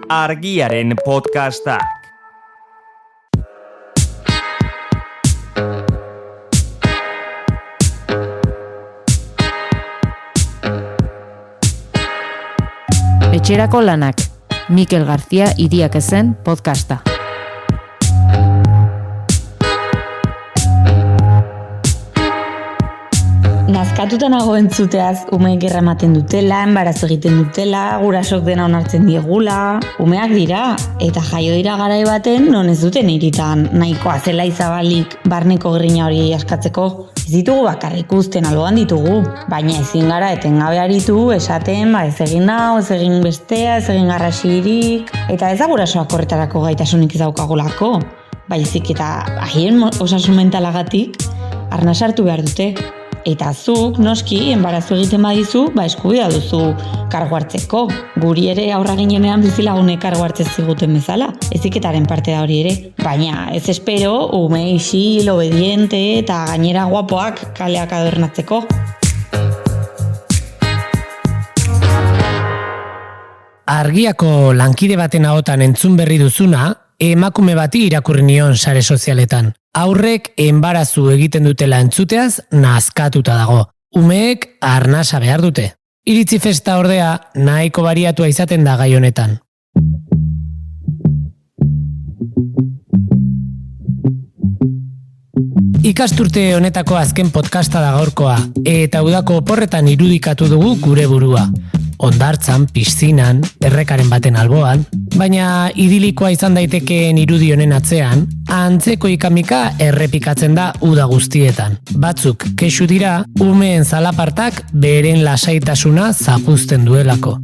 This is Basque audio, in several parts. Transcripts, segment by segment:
Argiaren podcastak. Etxerako lanak, Mikel García Iriak ezen podcasta. Nazkatuta nago entzuteaz, umeek erramaten dutela, enbarazo egiten dutela, gurasok dena onartzen diegula, umeak dira, eta jaio dira garai baten non ez duten iritan nahikoa zela izabalik barneko grina hori askatzeko. Ez ditugu bakarrik ikusten alboan ditugu, baina ezin gara etengabe aritu esaten ez egin nau, ez egin bestea, ez egin garrasirik, eta ez da gurasoak horretarako gaitasunik ez daukagulako, baizik eta haien osasun mentalagatik arnas hartu behar dute. Eta zuk, noski, enbarazu egiten badizu, eskubidea duzu kargu hartzeko. Guri ere aurra ginenean bizilagunek kargu hartzez ziguten bezala. Eziketaren parte da hori ere. Baina ez espero, ume isil, obediente eta gainera guapoak kaleak adornatzeko. Argiako lankide baten ahotan entzun berri duzuna, emakume bati irakurri nion sare sozialetan. Aurrek enbarazu egiten dutela entzuteaz nazkatuta dago. Umeek arnasa behar dute. Iritzi festa ordea nahiko bariatua izaten da gai honetan. Ikasturte honetako azken podcasta da gaurkoa, eta udako oporretan irudikatu dugu gure burua. Hondartzan, piszinan, errekaren baten alboan, baina idilikoa izan daitekeen irudi honen atzean, antzeko ikamika errepikatzen da uda guztietan. Batzuk kexu dira, umeen zalapartak beren lasaitasuna zapuzten duelako.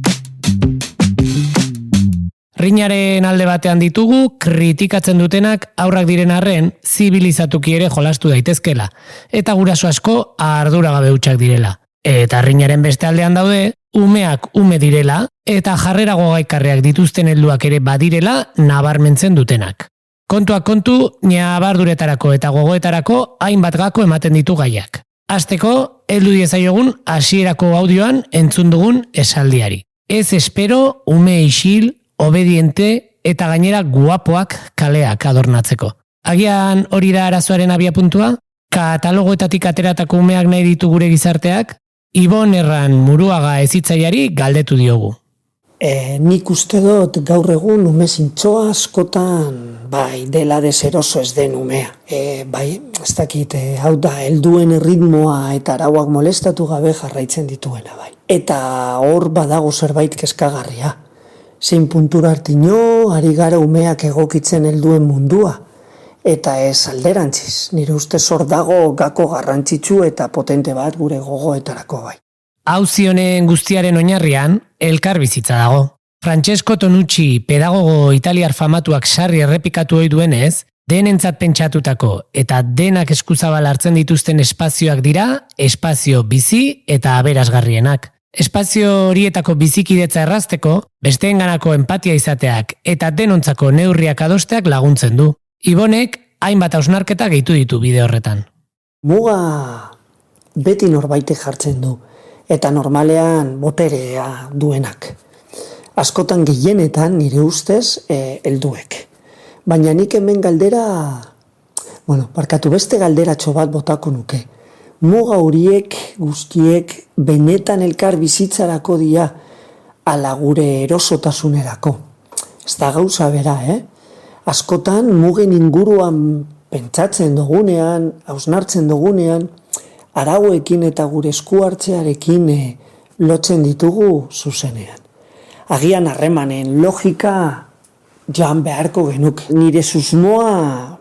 Rinaren alde batean ditugu, kritikatzen dutenak aurrak diren arren, zibilizatuki ere jolastu daitezkela, eta guraso asko arduragabe hutsak direla. Eta rinaren beste aldean daude, umeak ume direla, eta jarrera gogaikarreak dituzten helduak ere badirela nabarmentzen dutenak. Kontuak kontu, ñabarduretarako eta gogoetarako hainbat gako ematen ditu gaiak. Hasteko, heldu diezaiogun hasierako audioan entzun dugun esaldiari. Ez espero ume isil, obediente eta gainera guapoak kaleak adornatzeko. Agian hori da arazoaren abiapuntua? Katalogoetatik ateratako umeak nahi ditu gure gizarteak? Ibon Erran Muruaga hezitzaileari galdetu diogu. Nik uste dut gaur egun ume zintzoa askotan dela deseroso ez den umea. Ez dakit, hau da, helduen ritmoa eta arauak molestatu gabe jarraitzen dituena bai. Eta hor badago zerbait kezkagarria. Zein puntura artino, ari gara umeak egokitzen helduen mundua. Eta ez alderantziz, nire ustez hor dago gako garrantzitsu eta potente bat gure gogoetarako bai. Auzi honen guztiaren oinarrian, elkar bizitza dago. Francesco Tonucci, pedagogo italiar famatuak sarri errepikatu ohi duenez, denentzat pentsatutako eta denak eskuzabal hartzen dituzten espazioak dira, espazio bizi eta aberasgarrienak. Espazio horietako bizikidetza errazteko, besteenganako empatia izateak eta denontzako neurriak adosteak laguntzen du. Ibonek hainbat hausnarketa gehitu ditu bide horretan. Muga beti norbaitek jartzen du, eta normalean boterea duenak. Askotan gehienetan nire ustez helduek. Baina nik hemen beste galderatxo bat botako nuke. Muga horiek guztiek benetan elkar bizitzarako dira ala gure erosotasunerako. Ez da gauza bera, Askotan mugen inguruan pentsatzen dugunean, hausnartzen dugunean, arauekin eta gure esku hartzearekin lotzen ditugu zuzenean. Agian harremanen logika joan beharko genuke. Nire susmoa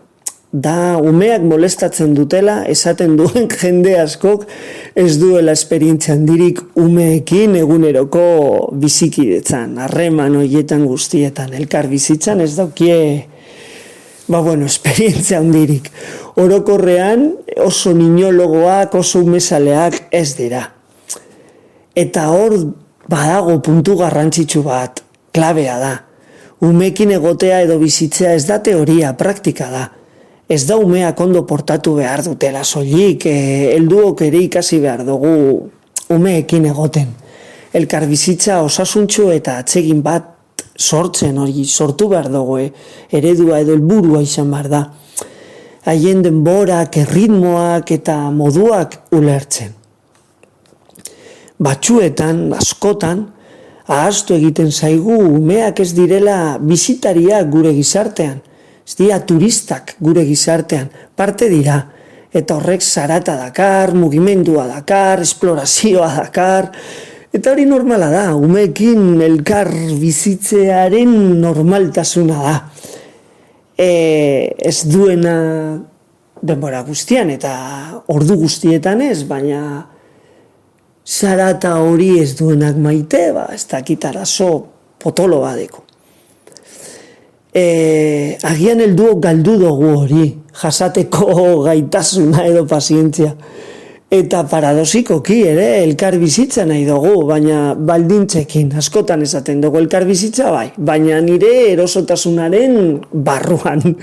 da umeak molestatzen dutela, esaten duen jende askok ez duela esperientzia handirik umeekin eguneroko bizikidetzan, harreman horietan guztietan, elkar bizitzan ez daukie esperientzia handirik. Orokorrean oso ninologoak, oso umezaleak ez dira. Eta hor badago puntu garrantzitsu bat, klabea da. Umeekin egotea edo bizitzea ez da teoria, praktika da. Ez da umeak ondo portatu behar dutela soilik, helduok ere ikasi behar dugu umeekin egoten. Elkar bizitza osasuntsu eta atsegin bat sortzen, hori sortu behar dugu, eredua edo helburua izan behar da. Haien denborak, erritmoak eta moduak ulertzen. Batzuetan, askotan, ahaztu egiten zaigu umeak ez direla bisitariak gure gizartean, ez dira turistak gure gizartean, parte dira, eta horrek zarata dakar, mugimendua dakar, esplorazioa dakar, eta hori normala da, umeekin elkar bizitzearen normaltasuna da. Ez duena denbora guztian eta ordu guztietan ez, baina zarata hori ez duenak maite, ez dakit arazo potolo badeko. Agian helduok galdu dugu hori, jasateko gaitasuna edo pazientzia. Eta paradosikoki ere elkar bizitza nahi dugu, baina baldintzekin, askotan esaten dugu elkar bizitza bai, baina nire erosotasunaren barruan.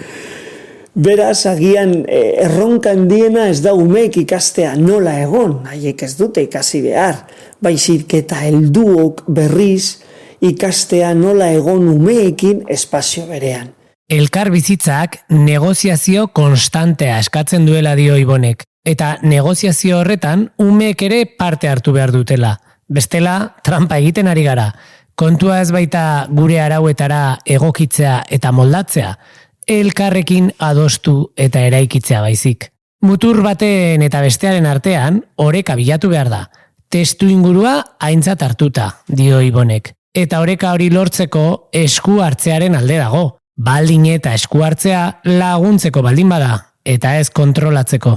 Beraz, agian erronka handiena ez da umeek ikastea nola egon, haiek ez dute ikasi behar, baizik eta helduok berriz ikastea nola egon umeekin espazio berean. Elkar bizitzak negoziazio konstantea eskatzen duela dio Ibonek, eta negoziazio horretan umeek ere parte hartu behar dutela. Bestela, trampa egiten ari gara. Kontua ez baita gure arauetara egokitzea eta moldatzea, elkarrekin adostu eta eraikitzea baizik. Mutur baten eta bestearen artean, oreka bilatu behar da. Testu ingurua aintzat hartuta, dio Ibonek. Eta oreka hori lortzeko esku hartzearen alde dago. Baldin eta esku hartzea laguntzeko baldin bada, eta ez kontrolatzeko.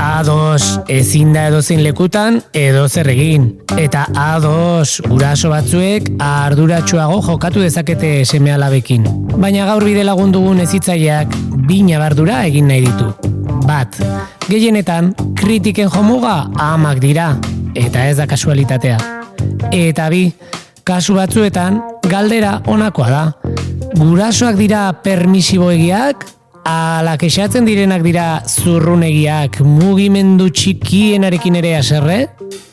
Ados, ezin da edozein lekutan edozer egin. Eta ados, guraso batzuek arduratsuago jokatu dezakete seme-alabekin. Baina gaur bide lagun dugun hezitzaileak bi ñabardura egin nahi ditu. Bat, gehienetan kritiken jomuga amak dira, eta ez da kasualitatea. Eta bi, kasu batzuetan galdera honakoa da. Gurasoak dira permisiboegiak, ala kexatzen direnak dira zurrunegiak mugimendu txikienarekin ere haserre?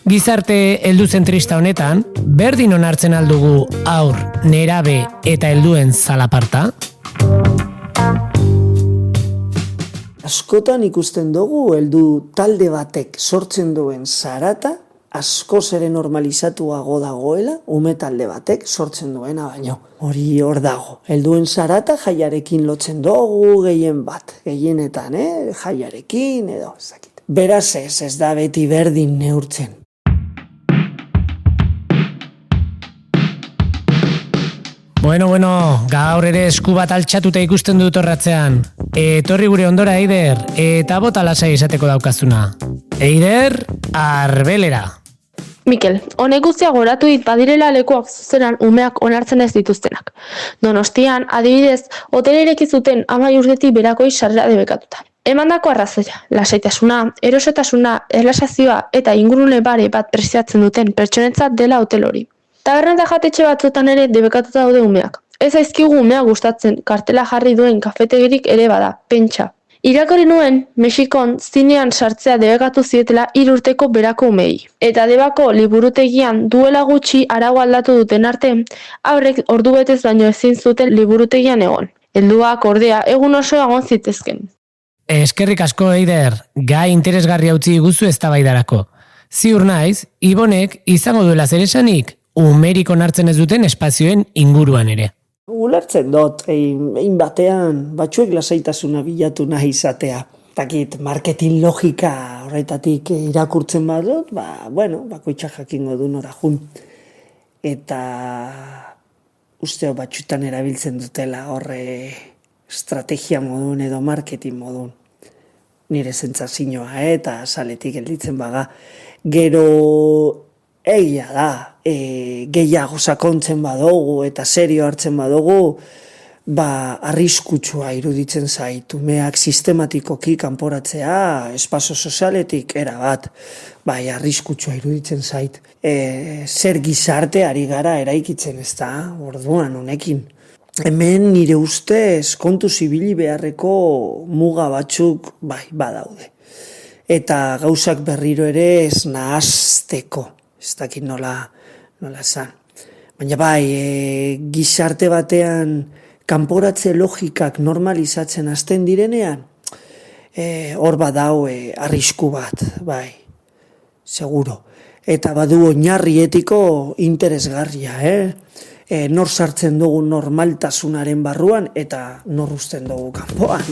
Gizarte helduzentrista honetan, berdin onartzen aldugu haur, nerabe eta helduen zalaparta? Askotan ikusten dugu heldu talde batek sortzen duen zarata askoz ere normalizatuago dagoela ume talde batek sortzen duena baino. Hori hor dago. Helduen zarata jaiarekin lotzen dugu gehien bat. Gehienetan, jaiarekin edo ezakit. Beraz ez da beti berdin neurtzen. Bueno, gaur ere esku bat altxatuta ikusten dut horratzean. Etorri gure ondora, Eider, eta bota lasai esateko daukazuna. Eider, arbelera. Mikel, honek guztia goratu dit badirela lekuak zuzenan umeak onartzen ez dituztenak. Donostian, adibidez, hotel ireki zuten 10 urtetik berakoi sarrera debekatuta. Emandako arrazoia, lasaitasuna, erosotasuna, erlaxazioa eta ingurune bare bat preziatzen duten pertsonentzat dela hotel hori. Taberna eta jatetxe batzuetan ere debekatuta daude umeak. Ez aizkigu umea gustatzen, kartela jarri duen kafetegirik ere bada, pentsa. Irakurri nuen, Mexikon zinean sartzea debekatu zietela 3 urteko berako umei. Eta debako liburutegian duela gutxi arau aldatu duten arte, haurrek ordubetez baino ezin zuten liburutegian egon. Helduak ordea egun oso egon zitezken. Eskerrik asko, Eider, gai interesgarria utzi guzu eztabaidarako. Ziur naiz, Ibonek izango duela zer esanik, umerik onartzen ez duten espazioen inguruan ere. Ulertzen dut, egin batean, batzuek lasaitasuna bilatu nahi izatea. Takit, marketing logika horretatik irakurtzen badut, bakoitza jakingo du nora jun. Eta usteo batzutan erabiltzen dutela horre estrategia modun edo marketing modun. Nire sentsazioa eta saletik gelditzen baga. Gero egia da, gehiago sakontzen badugu eta serio hartzen badugu, arriskutsua iruditzen zait, umeak sistematikoki kanporatzea, espazio sozialetik erabat, arriskutsua iruditzen zait. Zer gizarte ari gara eraikitzen ez da, orduan honekin. Hemen nire ustez kontu zibili beharreko muga batzuk badaude. eta gauzak berriro ere ez nahazteko, ez dakit nola esan. Baina bai, gizarte batean kanporatze logikak normalizatzen hasten direnean, hor badau arrisku bat, bai, seguro. Eta badu oinarri etiko interesgarria, nor sartzen dugu normaltasunaren barruan eta nor uzten dugu kanpoan.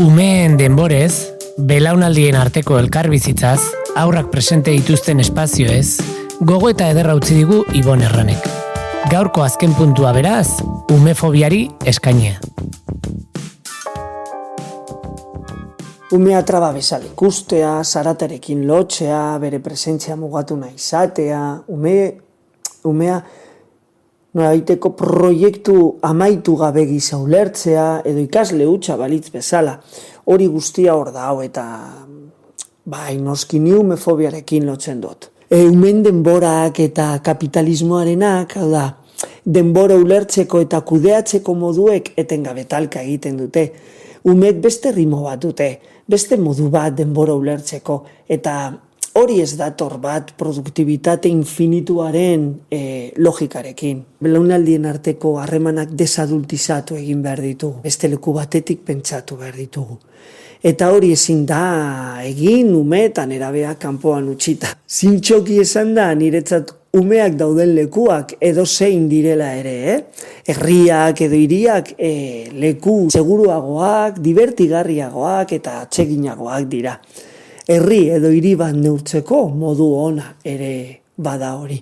Umeen denborez, belaunaldien arteko elkarbizitzaz, haurrak presente dituzten espazioez, gogo eta ederra utzi digu Ibon Erranek. Gaurko azken puntua beraz, umefobiari eskainia. Umea traba bezala ikustea, zaraterekin lotzea, bere presentzia mugatu nahi izatea, umea noraiteko proiektu amaitu gabe gisa ulertzea, edo ikasle hutsa balitz bezala. Hori guztia hor da, eta bai, noski ni umefobiarekin lotzen dut. Umen denborak eta kapitalismoarenak, hau da, denbora ulertzeko eta kudeatzeko moduek etengabe talka egiten dute. Umek beste ritmo bat dute, beste modu bat denbora ulertzeko, eta hori ez dator bat produktibitate infinituaren logikarekin. Belaunaldien arteko harremanak desadultizatu egin behar ditugu, beste leku batetik pentsatu behar ditugu. Eta hori ezin da egin umeetan erabeak kanpoan utzita. Zintxoki esan da niretzat umeak dauden lekuak edo zein direla ere, herriak edo hiriak leku seguruagoak, divertigarriagoak eta atseginagoak dira. Herri edo hiri bat neurtzeko modu ona ere bada hori.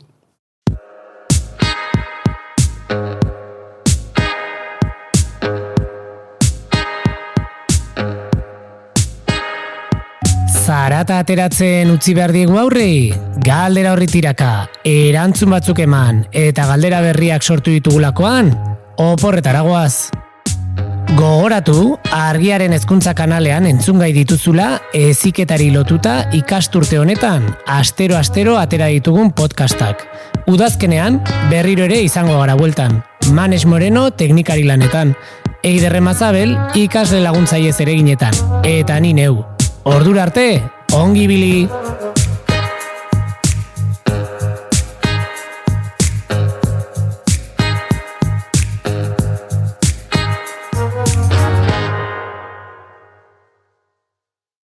Zarata ateratzen utzi behar diegu aurrei, galdera horri tiraka, erantzun batzuk eman eta galdera berriak sortu ditugulakoan, oporretara goaz. Gogoratu, Argiaren Hezkuntza kanalean entzungai dituzula heziketari lotuta ikasturte honetan, astero atera ditugun podcastak. Udazkenean, berriro ere izango gara bueltan. Manes Moreno teknikari lanetan, Eider Remazabel ikasle laguntzaile zereginetan, eta ni neu. Ordura arte, ongi ibili!